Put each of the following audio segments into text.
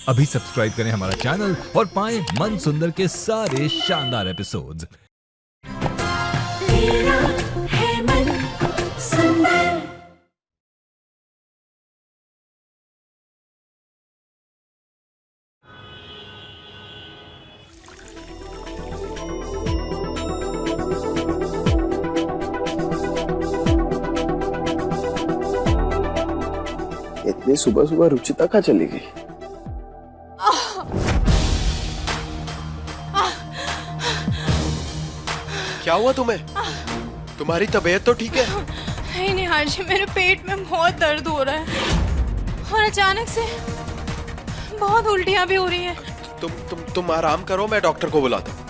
अभी सब्सक्राइब करें हमारा चैनल और पाएं मन सुंदर के सारे शानदार एपिसोड्स। मेरा है मन सुंदर। इतनी सुबह सुबह रुचिता कहाँ चली गई? क्या हुआ तुम्हें? तुम्हारी तबीयत तो ठीक है? नहीं निहार जी, मेरे पेट में बहुत दर्द हो रहा है और अचानक से बहुत उल्टियां भी हो रही हैं। तुम आराम करो, मैं डॉक्टर को बुलाता हूँ।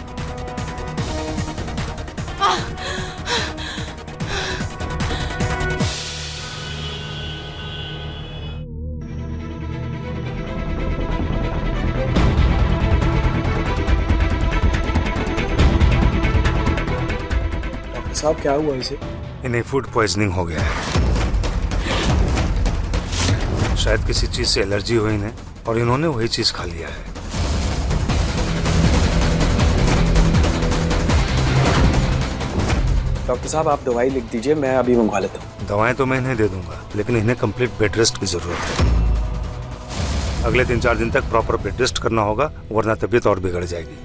साहब क्या हुआ इसे? इन्हें फूड पॉइजनिंग हो गया है। शायद किसी चीज से एलर्जी हुई इन्हें और इन्होंने वही चीज खा लिया है। डॉक्टर साहब आप दवाई लिख दीजिए, मैं अभी मंगवा लेता हूँ। दवाएं तो मैं इन्हें दे दूंगा, लेकिन इन्हें कंप्लीट बेड रेस्ट की जरूरत है। अगले 3-4 दिन तक प्रॉपर बेड रेस्ट करना होगा, वरना तबीयत और बिगड़ जाएगी।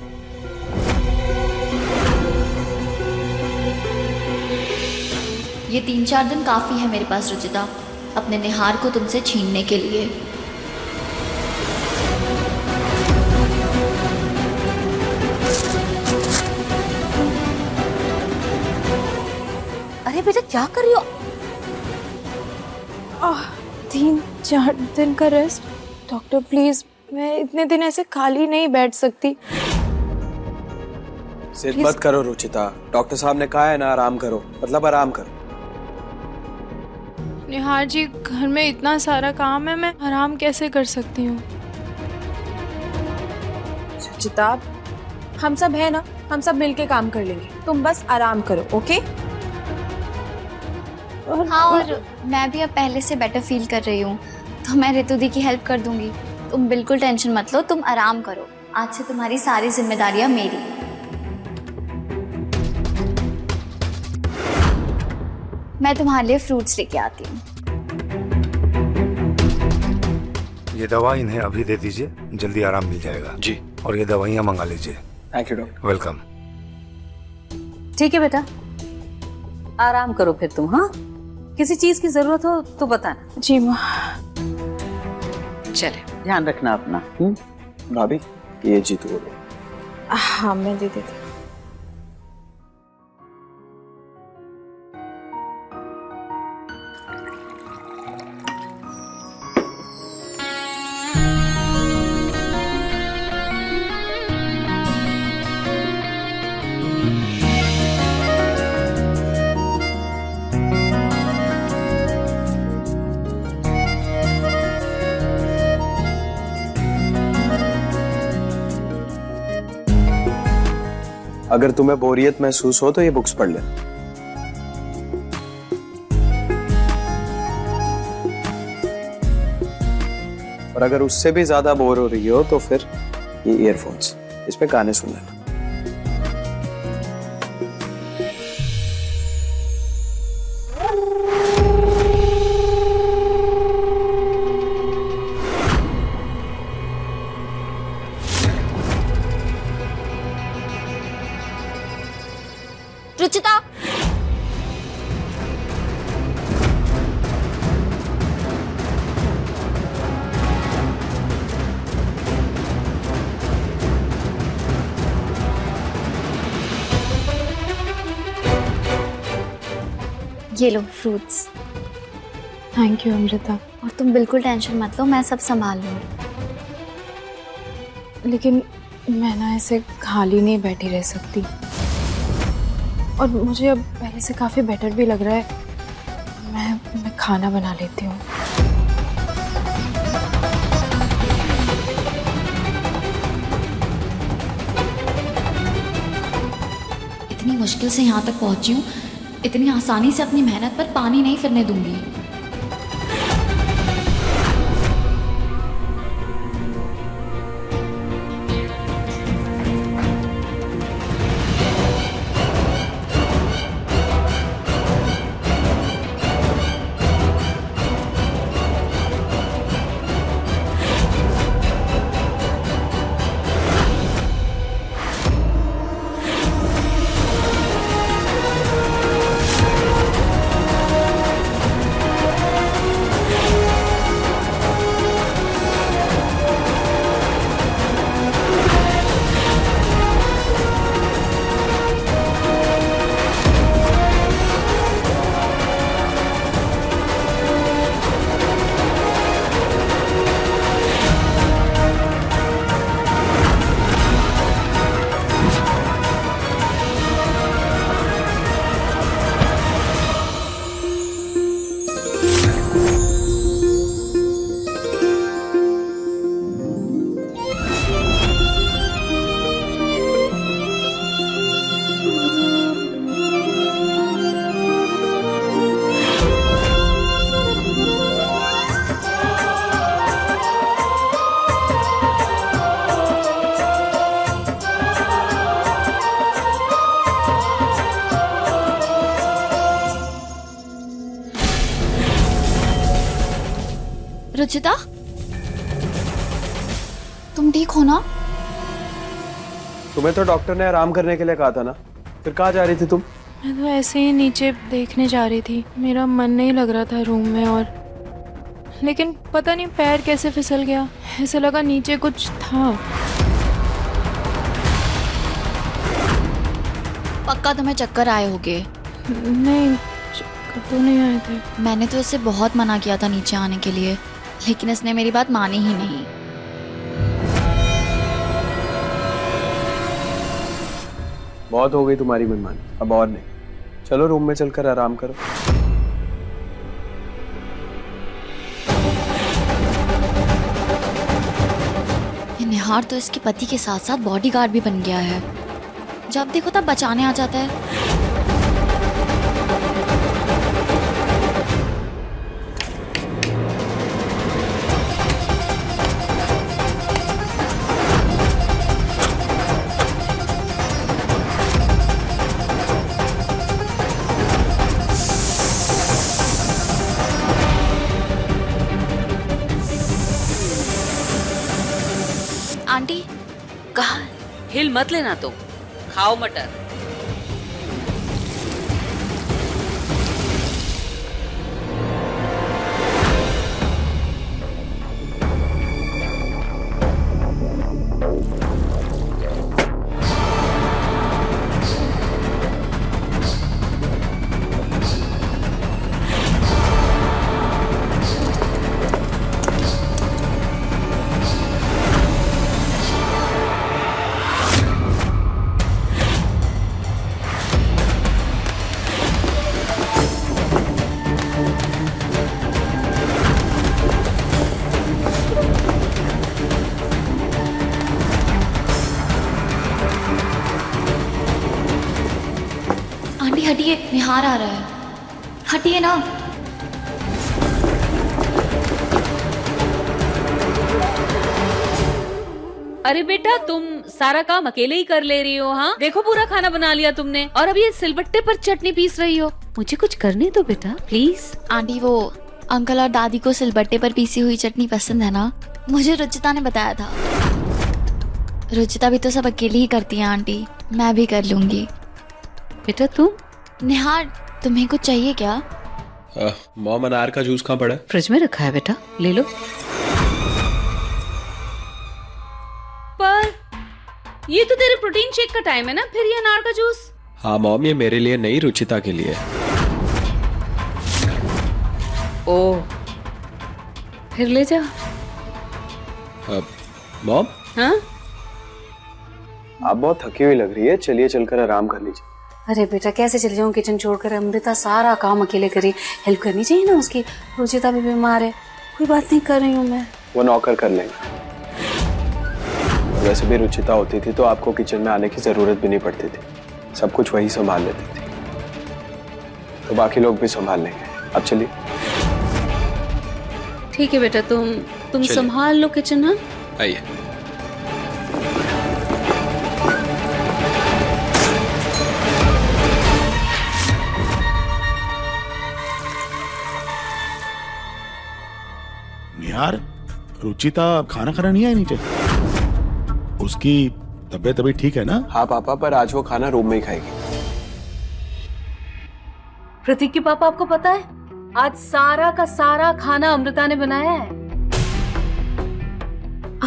ये 3-4 दिन काफ़ी है मेरे पास रुचिता, अपने निहार को तुमसे छीनने के लिए। अरे बेटा क्या कर रही हो? 3-4 दिन का रेस्ट। डॉक्टर प्लीज, मैं इतने दिन ऐसे खाली नहीं बैठ सकती। सिर मत करो रुचिता, डॉक्टर साहब ने कहा है ना आराम करो, मतलब आराम करो। निहार जी, घर में इतना सारा काम है, मैं आराम कैसे कर सकती हूँ? रुचिता, हम सब है ना, हम सब मिलके काम कर लेंगे, तुम बस आराम करो, ओके? हाँ, और मैं भी अब पहले से बेटर फील कर रही हूँ, तो मैं रितु दी की हेल्प कर दूंगी। तुम बिल्कुल टेंशन मत लो, तुम आराम करो। आज से तुम्हारी सारी जिम्मेदारियाँ मेरी। मैं तुम्हारे लिए फ्रूट्स लेके आती हूँ। ये दवा इन्हें अभी दे दीजिए, जल्दी आराम मिल जाएगा। जी। और ये दवाइयाँ मंगा लीजिए। Thank you doctor. वेलकम। ठीक है बेटा, आराम करो फिर तुम। हाँ, किसी चीज की जरूरत हो तो बताना। जी माँ। चले, ध्यान रखना अपना। भाभी ये जीतू बोलो। हाँ, मैं दे देती हूँ। अगर तुम्हें बोरियत महसूस हो तो ये बुक्स पढ़ लेना। और अगर उससे भी ज्यादा बोर हो रही हो तो फिर ये ईयरफोन्स, इस पे गाने सुन लेना। रुचिता, ये लो फ्रूट्स। Thank you Amrita. और तुम बिल्कुल टेंशन मत लो, मैं सब संभाल लूंगी। लेकिन मैं ना ऐसे खाली नहीं बैठी रह सकती, और मुझे अब पहले से काफ़ी बेटर भी लग रहा है। मैं खाना बना लेती हूँ। इतनी मुश्किल से यहाँ तक पहुँची हूँ, इतनी आसानी से अपनी मेहनत पर पानी नहीं फिरने दूंगी। रुचिता, तुम ठीक हो ना? तुम्हें तो डॉक्टर ने आराम करने के लिए कहा था ना, फिर कहाँ जा रही थी तुम? मैं तो ऐसे ही नीचे देखने जा रही थी, मेरा मन नहीं लग रहा था रूम में, और लेकिन पता नहीं पैर कैसे फिसल गया, ऐसा लगा नीचे कुछ था। पक्का तुम्हें चक्कर आए होंगे। नहीं, चक्कर तो नहीं आए थे। मैंने तो इससे बहुत मना किया था नीचे आने के लिए, लेकिन इसने मेरी बात मानी ही नहीं। बहुत हो गई तुम्हारी मनमानी, अब और नहीं। चलो रूम में चलकर आराम करो। ये निहार तो इसके पति के साथ साथ बॉडीगार्ड भी बन गया है, जब देखो तब बचाने आ जाता है। आंटी, कहा हिल मत लेना, तुम खाओ मटर। आंटी हटिए, निहार आ रहा है, हटिए ना। अरे बेटा, तुम सारा काम अकेले ही कर ले रही हो? हाँ देखो, पूरा खाना बना लिया तुमने, और अब ये सिलबट्टे पर चटनी पीस रही हो। मुझे कुछ करने दो बेटा, प्लीज। आंटी, वो अंकल और दादी को सिलबट्टे पर पीसी हुई चटनी पसंद है ना, मुझे रुचिता ने बताया था। रुचिता भी तो सब अकेली ही करती है आंटी, मैं भी कर लूंगी। बेटा तुम? निहार, तुम्हें कुछ चाहिए क्या? मॉम, अनार का जूस कहाँ पड़ा है? फ्रिज में रखा है बेटा, ले लो। पर ये तो तेरे प्रोटीन शेक का टाइम है ना, फिर ये अनार का जूस? हाँ मॉम, ये मेरे लिए नहीं, रुचिता के लिए। ओ, फिर ले जा। मॉम? हाँ? आप बहुत थकी हुई लग रही है, चलिए चलकर आराम कर लीजिए। अरे बेटा, कैसे चले जाऊं किचन छोड़कर? अमृता सारा काम अकेले करी, हेल्प करनी चाहिए ना उसकी। रुचिता भी बीमार है, कोई बात नहीं कर रही हूँ मैं। वो नौकर कर लेंगे। वैसे भी रुचिता होती थी तो आपको किचन में आने की जरूरत भी नहीं पड़ती थी, सब कुछ वही संभाल लेती थी, तो बाकी लोग भी संभाल लेंगे। अब चलिए। ठीक है बेटा, तुम संभाल लो किचन। हाँ, आइए। निहार, रुचिता खाना खाना नहीं आई नीचे? उसकी तबीयत अभी ठीक है ना? हाँ पापा, पर आज वो खाना रूम में ही खाएगी। प्रतीक के पापा, आपको पता है आज सारा का सारा खाना अमृता ने बनाया है।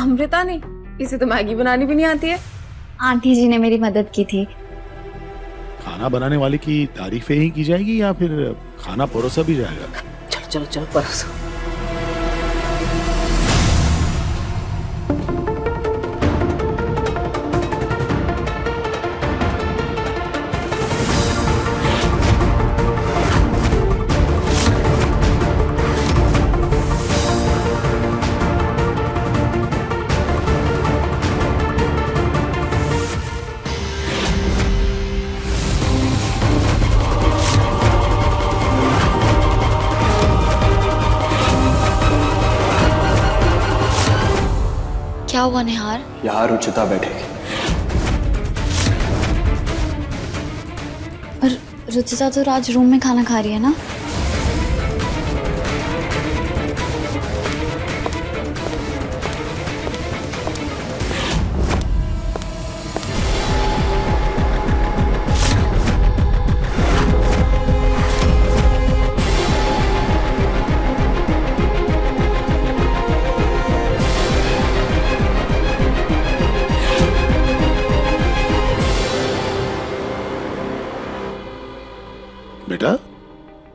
अमृता ने? इसे तो मैगी बनानी भी नहीं आती है। आंटी जी ने मेरी मदद की थी। खाना बनाने वाले की तारीफें ही की जाएगी या फिर खाना परोसा भी जाएगा? चलो चलो चलो, परोसो। क्या हुआ निहार? यहाँ रुचिता बैठेगी। और रुचिता तो आज रूम में खाना खा रही है ना?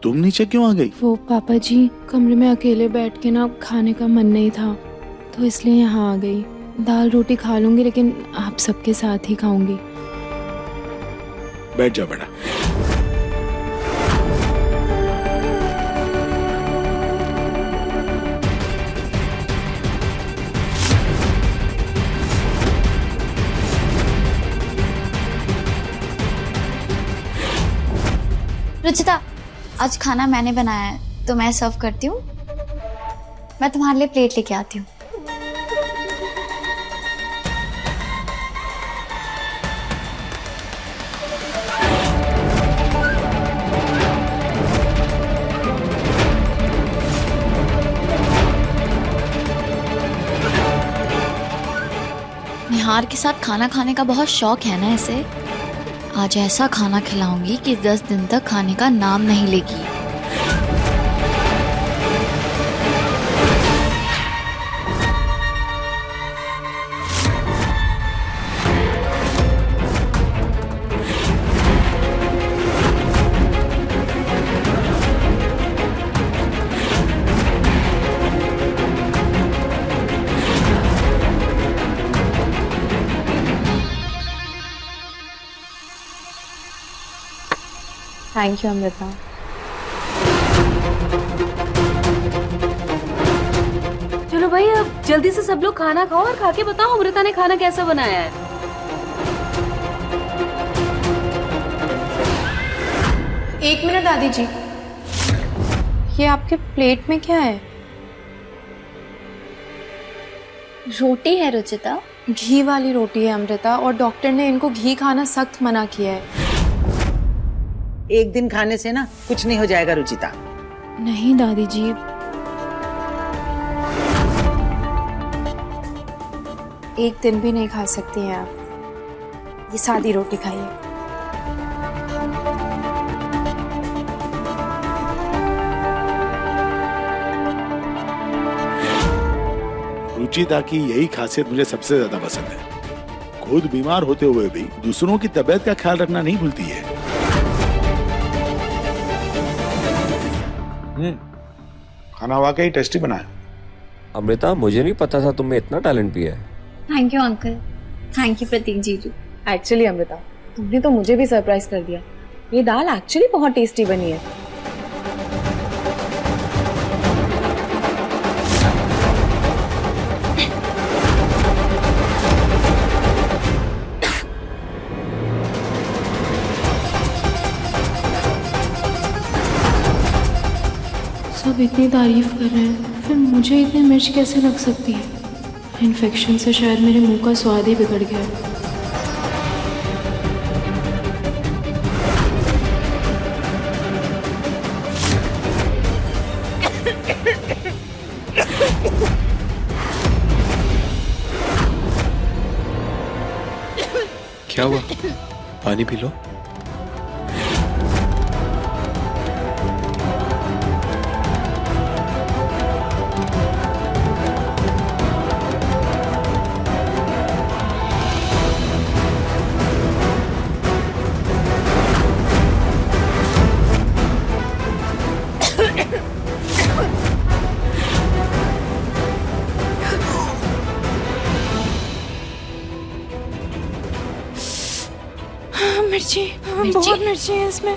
तुम नीचे क्यों आ गई? वो पापा जी कमरे में अकेले बैठ के ना खाने का मन नहीं था, तो इसलिए यहाँ आ गई। दाल रोटी खा लूंगी, लेकिन आप सबके साथ ही खाऊंगी। बैठ जाओ बेटा। रुचिता, आज खाना मैंने बनाया है तो मैं सर्व करती हूँ। मैं तुम्हारे लिए प्लेट लेके आती हूँ। निहार के साथ खाना खाने का बहुत शौक है ना इसे। आज ऐसा खाना खिलाऊंगी कि 10 दिन तक खाने का नाम नहीं लेगी। Thank you Amrita. चलो भाई, अब जल्दी से सब लोग खाना खाओ और खा के बताओ अमृता ने खाना कैसा बनाया है। एक मिनट दादी जी, ये आपके प्लेट में क्या है? रोटी है रुचिता। घी वाली रोटी है अमृता, और डॉक्टर ने इनको घी खाना सख्त मना किया है। एक दिन खाने से ना कुछ नहीं हो जाएगा रुचिता। नहीं दादी जी, एक दिन भी नहीं खा सकती हैं आप। ये सादी रोटी खाइए। रुचिता की यही खासियत मुझे सबसे ज्यादा पसंद है। खुद बीमार होते हुए भी दूसरों की तबीयत का ख्याल रखना नहीं भूलती है। खाना वाकई टेस्टी बना है। अमृता, मुझे नहीं पता था तुम में इतना टैलेंट भी है। Thank you uncle. Thank you Prateek जीजू। एक्चुअली अमृता, तुमने तो मुझे भी सरप्राइज कर दिया। ये दाल एक्चुअली बहुत टेस्टी बनी है। सब इतनी तारीफ कर रहे हैं, फिर मुझे इतनी मिर्च कैसे लग सकती है? इन्फेक्शन से शायद मेरे मुंह का स्वाद ही बिगड़ गया। क्या हुआ? पानी पी लो। मिर्ची, बहुत मिर्ची है इसमें।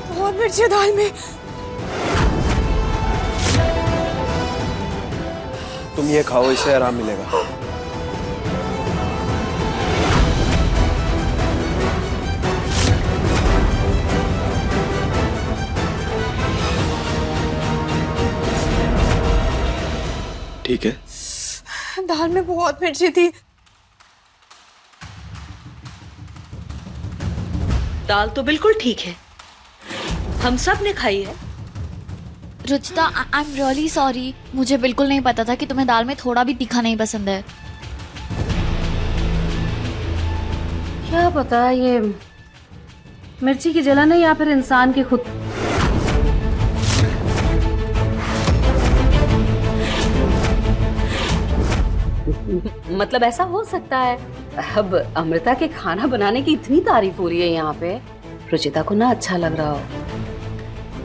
बहुत मिर्ची है दाल में। तुम ये खाओ, इससे आराम मिलेगा। ठीक है? दाल में बहुत मिर्ची थी। दाल तो बिल्कुल ठीक है, हम सब ने खाई है। Ruchita, I am really sorry. मुझे बिल्कुल नहीं पता था कि तुम्हें दाल में थोड़ा भी तीखा नहीं पसंद है। क्या पता ये मिर्ची की जलन है या फिर इंसान की खुद। मतलब ऐसा हो सकता है। अब अमृता के खाना बनाने की इतनी तारीफ हो रही है यहाँ पे, रुचिता को ना अच्छा लग रहा हो।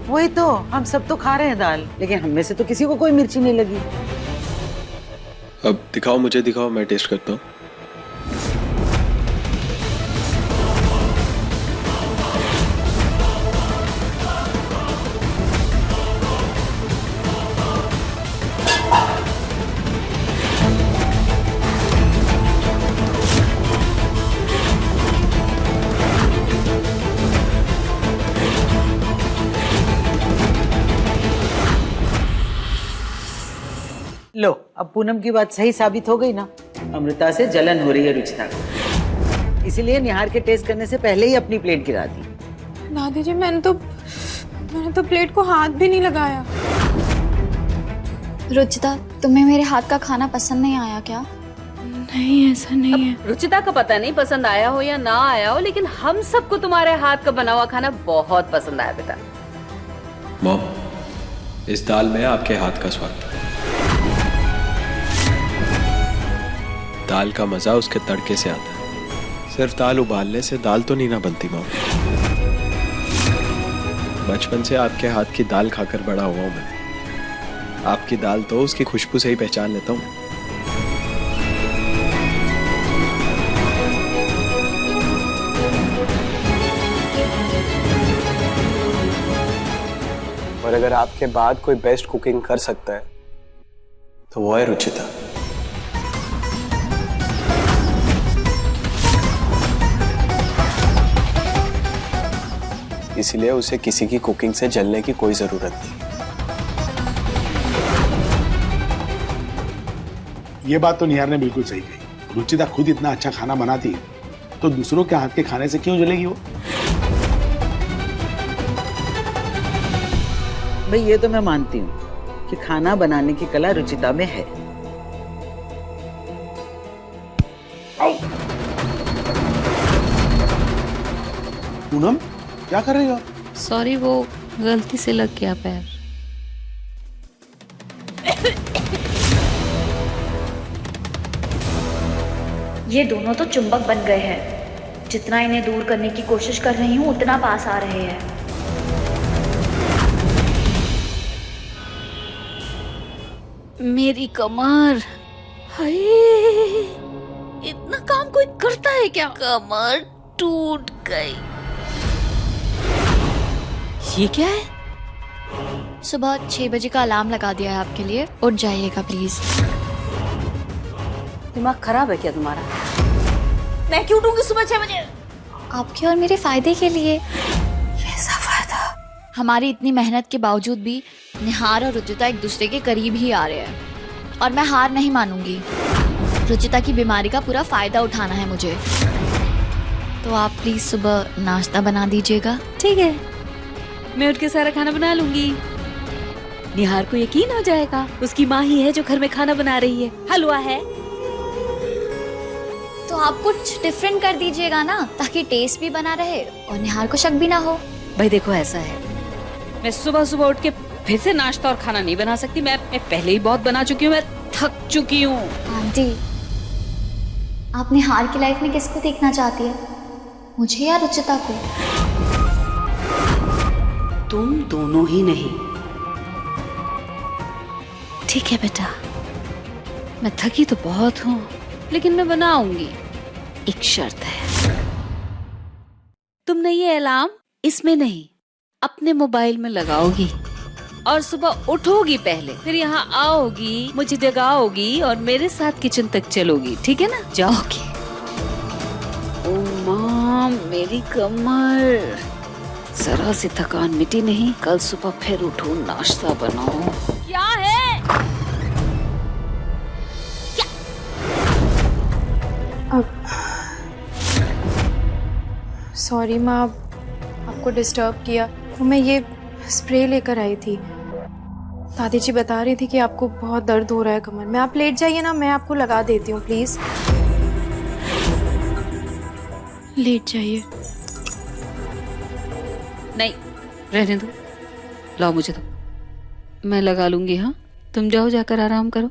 वही तो, हम सब तो खा रहे हैं दाल, लेकिन हम में से तो किसी को कोई मिर्ची नहीं लगी। अब दिखाओ, मुझे दिखाओ, मैं टेस्ट करता हूँ। लो, अब पूनम की बात सही साबित हो गई ना। अमृता से जलन हो रही है रुचिता को, इसीलिए निहार के टेस्ट करने से पहले ही अपनी प्लेट गिरा दी। दादी जी, मैंने तो प्लेट को हाथ भी नहीं लगाया। रुचिता, तुम्हें मेरे हाथ का खाना पसंद नहीं आया क्या? नहीं, ऐसा नहीं है। रुचिता का पता नहीं पसंद आया हो या ना आया हो, लेकिन हम सबको तुम्हारे हाथ का बना हुआ खाना बहुत पसंद आया बेटा। मॉम, इस दाल में आपके हाथ का स्वाद था। दाल का मजा उसके तड़के से आता है। सिर्फ दाल उबालने से दाल तो नहीं ना बनती मॉम। बचपन से आपके हाथ की दाल खाकर बड़ा हुआ हूं मैं। आपकी दाल तो उसकी खुशबू से ही पहचान लेता हूं। और अगर आपके बाद कोई बेस्ट कुकिंग कर सकता है तो वो है रुचिता। इसीलिए उसे किसी की कुकिंग से जलने की कोई जरूरत नहीं। ये बात तो निहार ने बिल्कुल सही कही। रुचिता खुद इतना अच्छा खाना बनाती है तो दूसरों के हाथ के खाने से क्यों जलेगी वो? भाई ये तो मैं मानती हूँ कि खाना बनाने की कला रुचिता में है। पूनम, क्या कर रही हो? सॉरी, वो गलती से लग गया पैर। ये दोनों तो चुंबक बन गए हैं। जितना इन्हें दूर करने की कोशिश कर रही हूँ उतना पास आ रहे हैं। मेरी कमर, हाय, इतना काम कोई करता है क्या? कमर टूट गई। ये क्या है? सुबह 6 बजे का अलार्म लगा दिया है आपके लिए, उठ जाइएगा प्लीज। दिमाग खराब है क्या तुम्हारा? मैं क्यों उठूंगी सुबह 6 बजे? आपके और मेरे फायदे के लिए। कैसा फायदा? हमारी इतनी मेहनत के बावजूद भी निहार और रुचिता एक दूसरे के करीब ही आ रहे हैं, और मैं हार नहीं मानूंगी। रुचिता की बीमारी का पूरा फायदा उठाना है मुझे। तो आप प्लीज सुबह नाश्ता बना दीजिएगा। ठीक है, मैं उठ के सारा खाना बना लूंगी। निहार को यकीन हो जाएगा उसकी माँ ही है जो घर में खाना बना रही है। हलवा है तो आप कुछ डिफरेंट कर दीजिएगा ना, ताकि टेस्ट भी बना रहे और निहार को शक भी ना हो। भाई देखो, ऐसा है, मैं सुबह सुबह उठ के फिर से नाश्ता और खाना नहीं बना सकती। मैं पहले ही बहुत बना चुकी हूँ, मैं थक चुकी हूँ। आंटी, आप निहार की लाइफ में किसको देखना चाहती है, मुझे या रुचिता को? तुम दोनों ही नहीं। ठीक है बेटा, मैं थकी तो बहुत हूँ, लेकिन मैं बनाऊंगी। एक शर्त है, तुमने ये अलार्म इसमें नहीं, अपने मोबाइल में लगाओगी और सुबह उठोगी पहले, फिर यहाँ आओगी, मुझे जगाओगी और मेरे साथ किचन तक चलोगी। ठीक है ना? जाओगी। ओ माँ, मेरी कमर, जरा सी थकान मिटी नहीं। कल सुबह फिर उठो, नाश्ता बनाओ। क्या है? क्या? सॉरी माँ, आपको डिस्टर्ब किया। मैं ये स्प्रे लेकर आई थी। दादी जी बता रही थी कि आपको बहुत दर्द हो रहा है कमर में। आप लेट जाइए ना, मैं आपको लगा देती हूँ प्लीज। लेट जाइए। नहीं, रहने दो, लाओ मुझे दो, मैं लगा लूंगी। हाँ, तुम जाओ, जाकर आराम करो।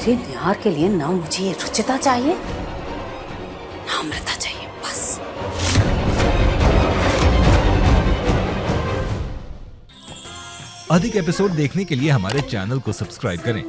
मेरे निहार के लिए ना मुझे ये रुचिता चाहिए ना अमृता चाहिए, बस। अधिक एपिसोड देखने के लिए हमारे चैनल को सब्सक्राइब करें